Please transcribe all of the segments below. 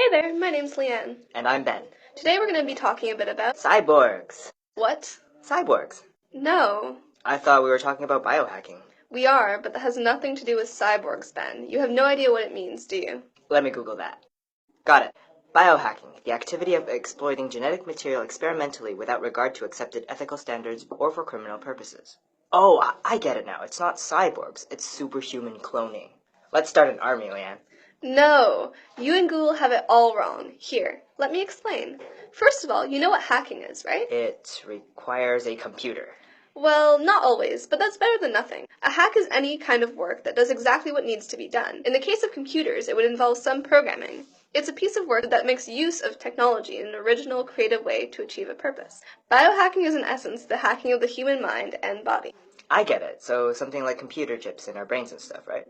Hey there, my name's Leanne. And I'm Ben. Today we're going to be talking a bit about... Cyborgs. What? Cyborgs. No. I thought we were talking about biohacking. We are, but that has nothing to do with cyborgs, Ben. You have no idea what it means, do you? Let me Google that. Got it. Biohacking, the activity of exploiting genetic material experimentally without regard to accepted ethical standards or for criminal purposes. Oh, I get it now. It's not cyborgs, it's superhuman cloning. Let's start an army, Leanne. No. You and Google have it all wrong. Here, let me explain. First of all, you know what hacking is, right? It requires a computer. Well, not always, but that's better than nothing. A hack is any kind of work that does exactly what needs to be done. In the case of computers, it would involve some programming. It's a piece of work that makes use of technology in an original, creative way to achieve a purpose. Biohacking is in essence the hacking of the human mind and body. I get it. So something like computer chips in our brains and stuff, right?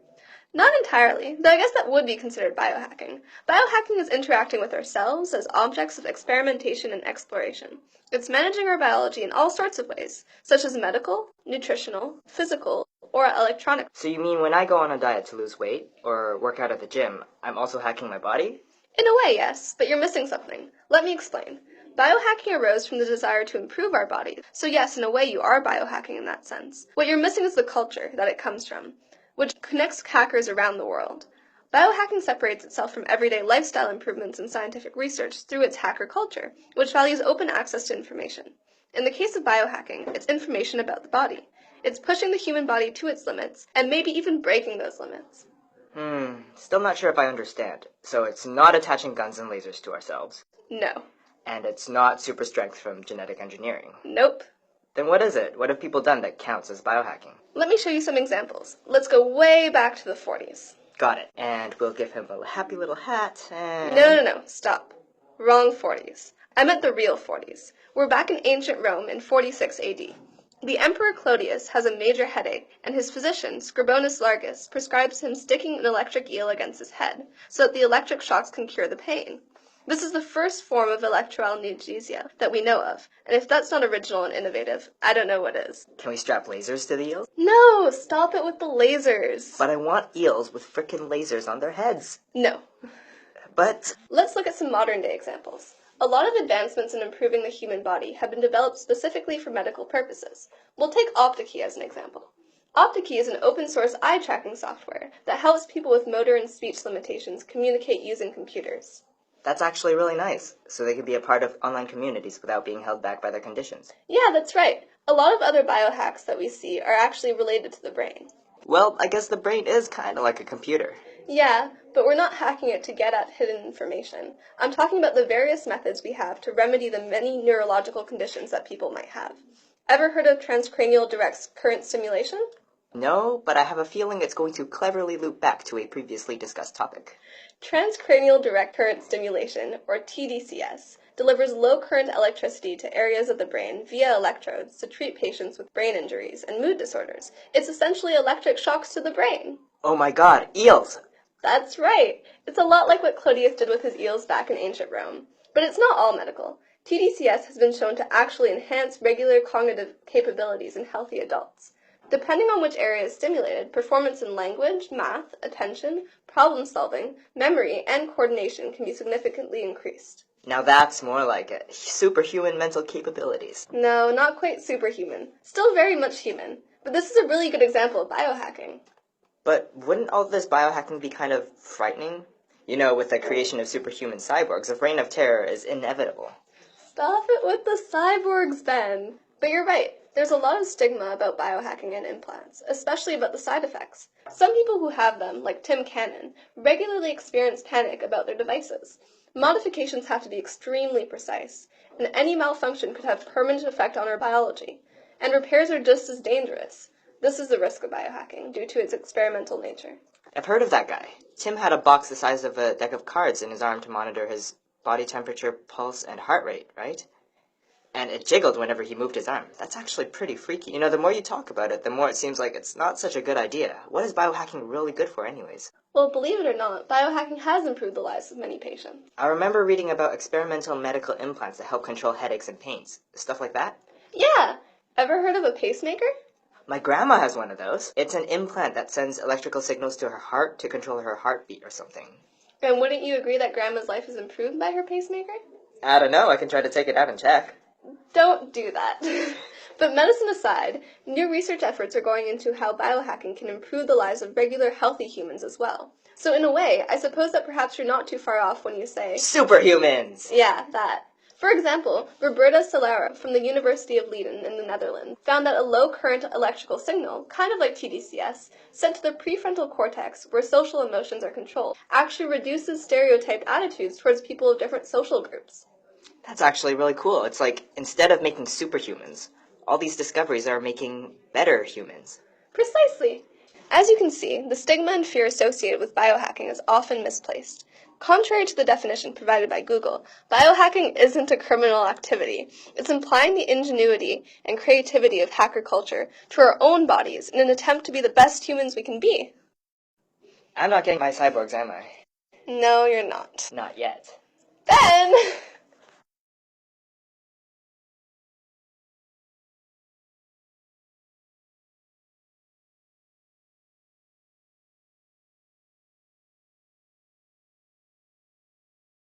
Not entirely, though I guess that would be considered biohacking. Biohacking is interacting with ourselves as objects of experimentation and exploration. It's managing our biology in all sorts of ways, such as medical, nutritional, physical, or electronic. So you mean when I go on a diet to lose weight or work out at the gym, I'm also hacking my body? In a way, yes, but you're missing something. Let me explain. Biohacking arose from the desire to improve our body, so yes, in a way you are biohacking in that sense. What you're missing is the culture that it comes from, which connects hackers around the world. Biohacking separates itself from everyday lifestyle improvements and scientific research through its hacker culture, which values open access to information. In the case of biohacking, it's information about the body. It's pushing the human body to its limits, and maybe even breaking those limits. Still not sure if I understand. So it's not attaching guns and lasers to ourselves. No. And it's not super strength from genetic engineering. Nope. Then what is it? What have people done that counts as biohacking? Let me show you some examples. Let's go way back to the 40s. Got it. And we'll give him a happy little hat and... No, stop. Wrong 40s. I meant the real 40s. We're back in ancient Rome in 46 AD. The Emperor Claudius has a major headache, and his physician, Scribonus Largus, prescribes him sticking an electric eel against his head, so that the electric shocks can cure the pain. This is the first form of electroanaesthesia that we know of, and if that's not original and innovative, I don't know what is. Can we strap lasers to the eels? No, stop it with the lasers. But I want eels with frickin' lasers on their heads. No. But... Let's look at some modern-day examples. A lot of advancements in improving the human body have been developed specifically for medical purposes. We'll take Optikey as an example. Optikey is an open-source eye-tracking software that helps people with motor and speech limitations communicate using computers. That's actually really nice, so they can be a part of online communities without being held back by their conditions. Yeah, that's right. A lot of other biohacks that we see are actually related to the brain. Well, I guess the brain is kind of like a computer. Yeah, but we're not hacking it to get at hidden information. I'm talking about the various methods we have to remedy the many neurological conditions that people might have. Ever heard of transcranial direct current stimulation? No, but I have a feeling it's going to cleverly loop back to a previously discussed topic. Transcranial direct current stimulation, or TDCS, delivers low-current electricity to areas of the brain via electrodes to treat patients with brain injuries and mood disorders. It's essentially electric shocks to the brain. Oh my god, eels! That's right. It's a lot like what Claudius did with his eels back in ancient Rome. But it's not all medical. TDCS has been shown to actually enhance regular cognitive capabilities in healthy adults. Depending on which area is stimulated, performance in language, math, attention, problem-solving, memory, and coordination can be significantly increased. Now that's more like it. Superhuman mental capabilities. No, not quite superhuman. Still very much human. But this is a really good example of biohacking. But wouldn't all this biohacking be kind of frightening? You know, with the creation of superhuman cyborgs, a reign of terror is inevitable. Stop it with the cyborgs, Ben. But you're right. There's a lot of stigma about biohacking and implants, especially about the side effects. Some people who have them, like Tim Cannon, regularly experience panic about their devices. Modifications have to be extremely precise, and any malfunction could have permanent effect on our biology. And repairs are just as dangerous. This is the risk of biohacking, due to its experimental nature. I've heard of that guy. Tim had a box the size of a deck of cards in his arm to monitor his body temperature, pulse, and heart rate, right? And it jiggled whenever he moved his arm. That's actually pretty freaky. You know, the more you talk about it, the more it seems like it's not such a good idea. What is biohacking really good for anyways? Well, believe it or not, biohacking has improved the lives of many patients. I remember reading about experimental medical implants that help control headaches and pains. Stuff like that? Yeah! Ever heard of a pacemaker? My grandma has one of those. It's an implant that sends electrical signals to her heart to control her heartbeat or something. And wouldn't you agree that Grandma's life is improved by her pacemaker? I don't know. I can try to take it out and check. Don't do that. But medicine aside, new research efforts are going into how biohacking can improve the lives of regular, healthy humans as well. So in a way, I suppose that perhaps you're not too far off when you say, Superhumans! yeah, that. For example, Roberta Solera from the University of Leiden in the Netherlands found that a low-current electrical signal, kind of like TDCS, sent to the prefrontal cortex, where social emotions are controlled, actually reduces stereotyped attitudes towards people of different social groups. That's actually really cool. It's like, instead of making superhumans, all these discoveries are making better humans. Precisely. As you can see, the stigma and fear associated with biohacking is often misplaced. Contrary to the definition provided by Google, biohacking isn't a criminal activity. It's implying the ingenuity and creativity of hacker culture to our own bodies in an attempt to be the best humans we can be. I'm not getting my cyborgs, am I? No, you're not. Not yet. Ben!